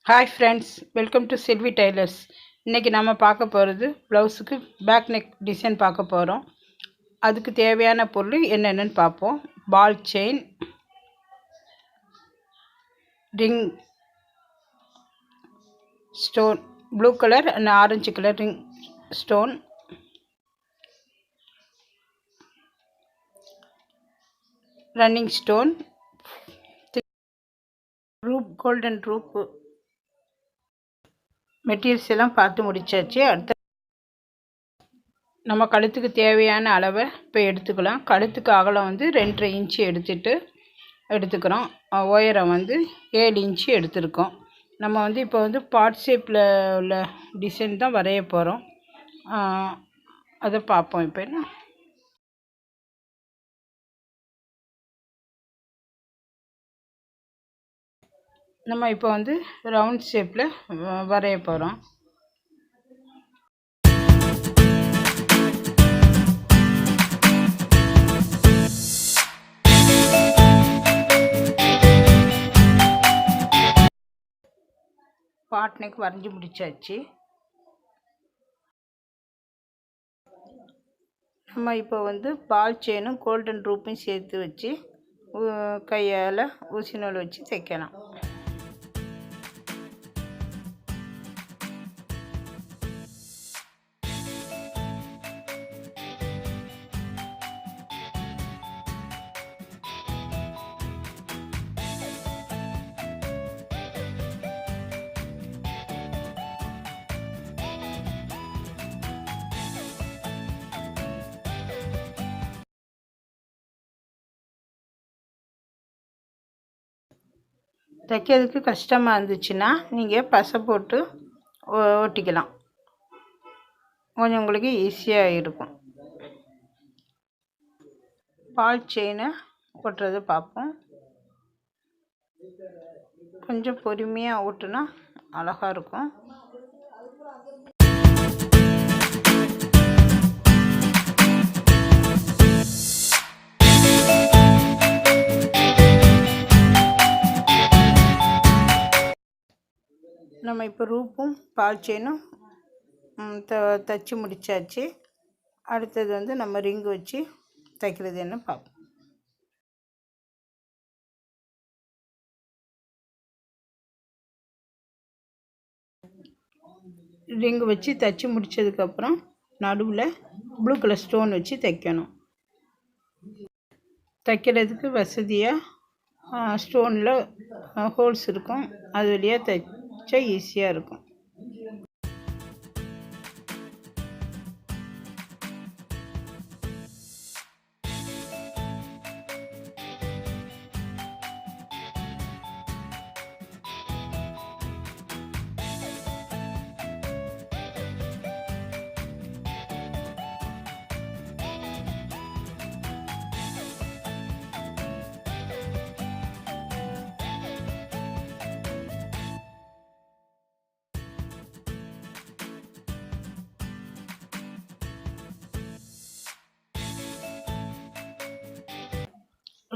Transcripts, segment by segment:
Hi friends, welcome to Selvi tailors. இன்றைக்கி நம்ம பார்க்க போகிறது ப்ளவுஸுக்கு பேக் நெக் டிசைன் பார்க்க போகிறோம். அதுக்கு தேவையான பொருள் என்னென்னு பார்ப்போம். Ball chain, ring, stone, blue colour and orange colour ring stone, running stone, rope, golden rope. Materials எல்லாம் பார்த்து முடிச்சாச்சு. அடுத்த நம்ம கழுத்துக்கு தேவையான அளவை இப்போ எடுத்துக்கலாம். கழுத்துக்கு அகலம் 2.5 இன்ச்சு எடுத்துக்கிறோம். உயரம் 7 இன்ச்சு எடுத்துருக்கோம். நம்ம இப்போ பாட் ஷேப்பில் உள்ள டிசைன் தான் வரைய போகிறோம். அதை பார்ப்போம். இப்போ என்ன நம்ம இப்போ ரவுண்ட் ஷேப்பில் வரைய போகிறோம். பாட் நெக் வரைஞ்சி முடிச்சாச்சு. நம்ம இப்போ பால் செயினும் கோல்டன் ரூப்பையும் சேர்த்து வச்சு கையால் ஊசி நூல் வச்சு தைக்கலாம். தைக்கிறதுக்கு கஷ்டமாக இருந்துச்சுன்னா நீங்கள் பசை போட்டு ஒட்டிக்கலாம். கொஞ்சம் உங்களுக்கு ஈஸியாக இருக்கும். பால் செயினை ஒட்டுறதை பார்ப்போம். கொஞ்சம் பொறுமையாக ஓட்டுனா அழகாக இருக்கும். நம்ம இப்போ ரூப்பும் பால் செயினும் தைச்சி முடித்தாச்சு. அடுத்தது நம்ம ரிங்கு வச்சு தைக்கிறது என்ன பார்ப்போம். ரிங்கு வச்சு தைச்சி முடித்ததுக்கப்புறம் நடுவில் ப்ளூ கலர் ஸ்டோன் வச்சு தைக்கணும். தைக்கிறதுக்கு வசதியாக ஸ்டோனில் ஹோல்ஸ் இருக்கும். அது வழியாக தைச்சா ஈஸியாக இருக்கும்.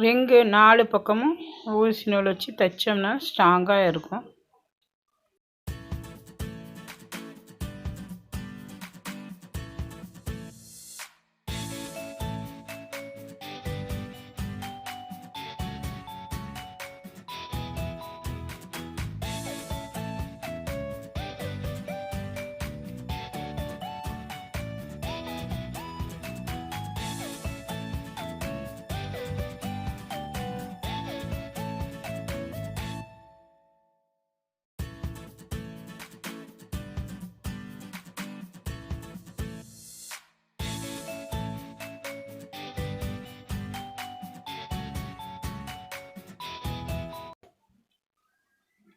ரிங்கு 4 பக்கமும் ஊசி நூல் வச்சு தைச்சோம்னா ஸ்ட்ராங்காக இருக்கும்.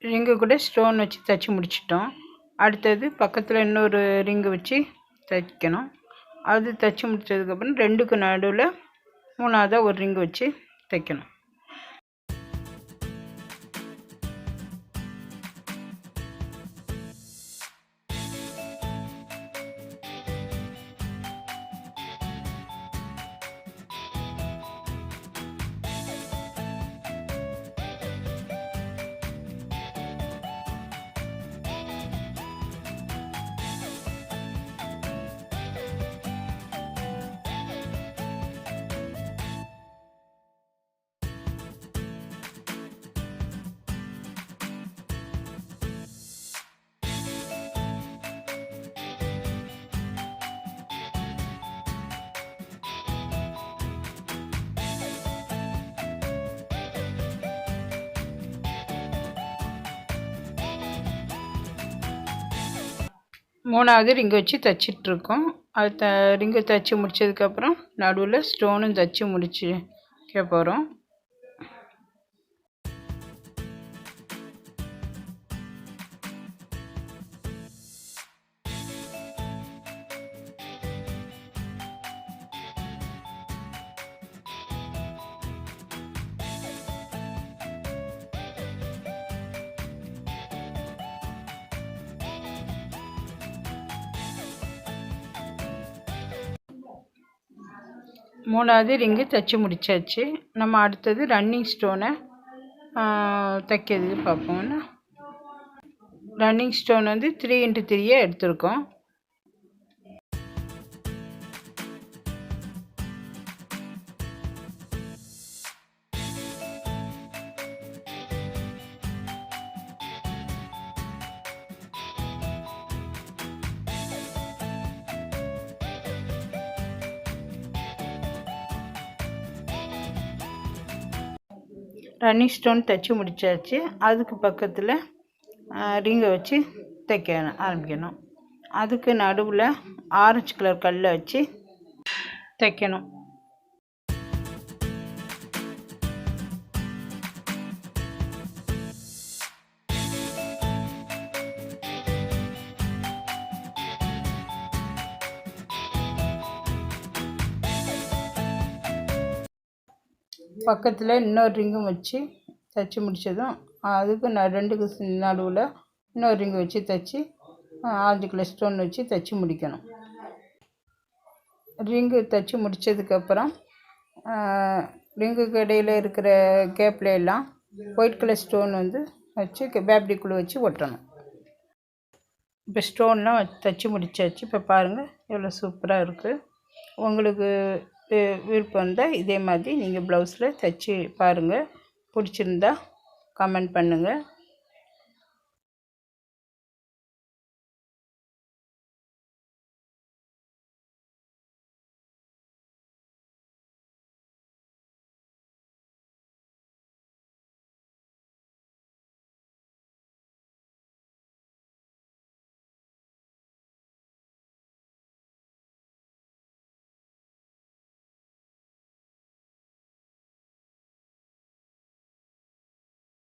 ரிங்கு கூட ஸ்டோன் வச்சு தைச்சி முடிச்சிட்டோம். அடுத்தது பக்கத்தில் இன்னொரு ரிங்கு வச்சு தைக்கணும். அது தைச்சி முடித்ததுக்கப்புறம் 2க்கு நடுவில் 3ஆவதாக ஒரு ரிங்கு வச்சு தைக்கணும். மூணாவது ரிங்கு வச்சு தைச்சிட்ருக்கோம். அது ரிங்கு தைச்சி முடித்ததுக்கப்புறம் நடுவில் ஸ்டோனும் தைச்சி முடிக்க போகிறோம். மூணாவது ரிங்கு தைச்சி முடித்தாச்சு. நம்ம அடுத்தது ரன்னிங் ஸ்டோனை தைக்கிறதுக்கு பார்ப்போம்னா, ரன்னிங் ஸ்டோன் வந்து 3x3 எடுத்திருக்கோம். ரன்னிங் ஸ்டோன் தைச்சி முடித்தாச்சு. அதுக்கு பக்கத்தில் ரிங்கை வச்சு தைக்க ஆரம்பிக்கணும். அதுக்கு நடுவில் ஆரஞ்சு கலர் கல்லை வச்சு தைக்கணும். பக்கத்தில் இன்னொரு ரிங்கும் வச்சு தைச்சி முடித்ததும் அதுக்கு ரெண்டுக்கு நடுவில் இன்னொரு ரிங்கு வச்சு தைச்சி ஆரஞ்சு கலர் ஸ்டோன் வச்சு தைச்சி முடிக்கணும். ரிங்கு தைச்சி முடித்ததுக்கப்புறம் ரிங்குக்கு இடையில் இருக்கிற கேப்பில் எல்லாம் ஒயிட் கலர் ஸ்டோன் வந்து வச்சு பேப்டிக்குள்ளே வச்சு ஒட்டணும். இப்போ ஸ்டோன்லாம் தைச்சி முடித்தாச்சு. இப்போ பாருங்கள் எவ்வளோ சூப்பராக இருக்குது. உங்களுக்கு விருப்பம் இருந்தால் இதே மாதிரி நீங்கள் ப்ளவுஸில் தைச்சி பாருங்கள். பிடிச்சிருந்தா கமெண்ட் பண்ணுங்கள்.